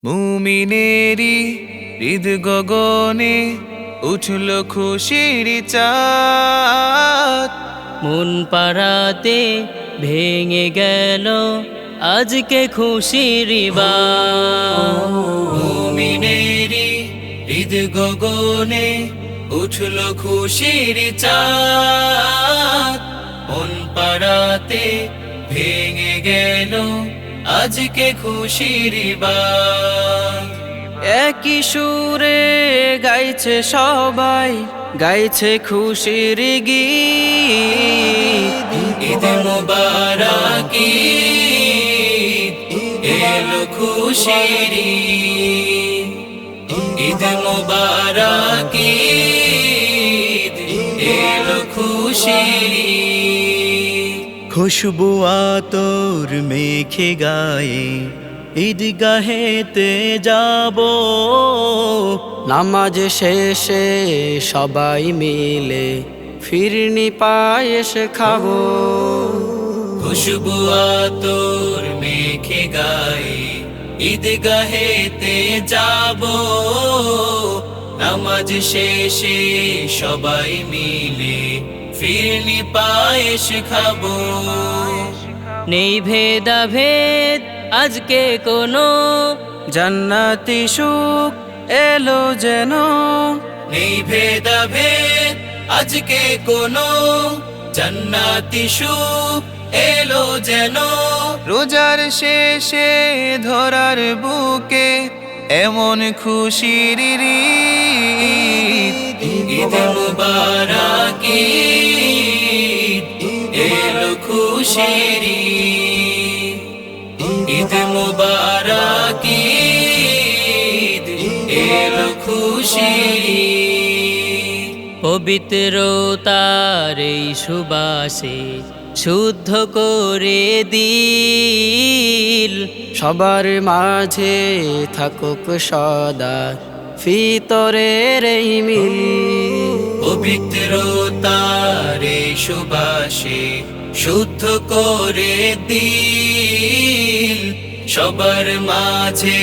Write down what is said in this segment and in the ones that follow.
মুমিনেরি হৃদ গগনে উঠল খুশির চাঁদ। মন পাড়াতে ভেঙে গেল আজকে খুশির বাত। মুমিনেরি হৃদ গগনে উঠল খুশির চাঁদ। মন পাড়াতে ভেঙে গেল আজকে খুশির বাত। একই সুরে গাইছে সবাই, গাইছে খুশির গীত। ঈদ মুবারক ঈদ, এলো খুশির ঈদ। ঈদ মুবারক ঈদ, এলো খুশির ঈদ। খুশবু আতর মেখে গায়ে ঈদগাহেতে যাব, নামাজ শেষে সবাই মিলে ফিরনি পায়েস খাবো। খুশবু আতর মেখে গায়ে ঈদগাহেতে যাব, নামাজ শেষে সবাই মিলে ফিরনি পায়েস খাবো। নেই ভেদাভেদ আজকে কোনো, জান্নাতি সুখ এলো যেন। নেই ভেদাভেদ আজকে কোনো, জান্নাতি সুখ এলো যেন। রোজার শেষে ধরার বুকে এমন খুশির ঈদ। ঈদ মুবারক ঈদ, এলো খুশির ঈদ। ঈদ মুবারক ঈদ, এলো খুশির ঈদ। পবিত্রতার এই সুবাসে শুদ্ধ করে দিল, সবার মাঝে থাকুক সদা ফিতরের এই মিল। পবিত্রতার এই সুবাসে শুদ্ধ করে দিল, সবার মাঝে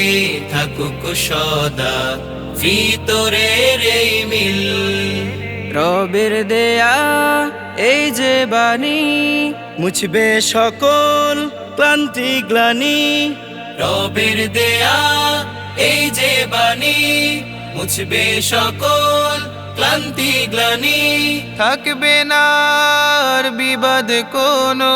থাকুক সদা ভিতরের এই মিল। রবের দেয়া এই যে বাণী, মুছবে সকল ক্লান্তি গ্লানি। রবের দেয়া এই যে বাণী, মুছবে সকল ক্লান্তি গ্লানি। থাকবে না আর বিবাদ কোনো,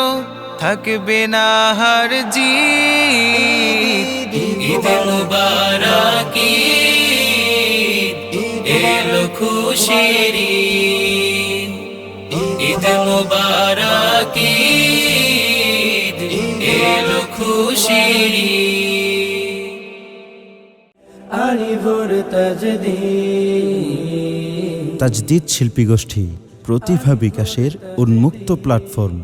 থাকবে না হার জিত। ঈদ মুবারক ঈদ, এলো খুশির ঈদ। ঈদ মুবারক ঈদ, এলো খুশির ঈদ। আলিপুর তাজদিদ শিল্পী গোষ্ঠী, প্রতিভা বিকাশের উন্মুক্ত প্ল্যাটফর্ম।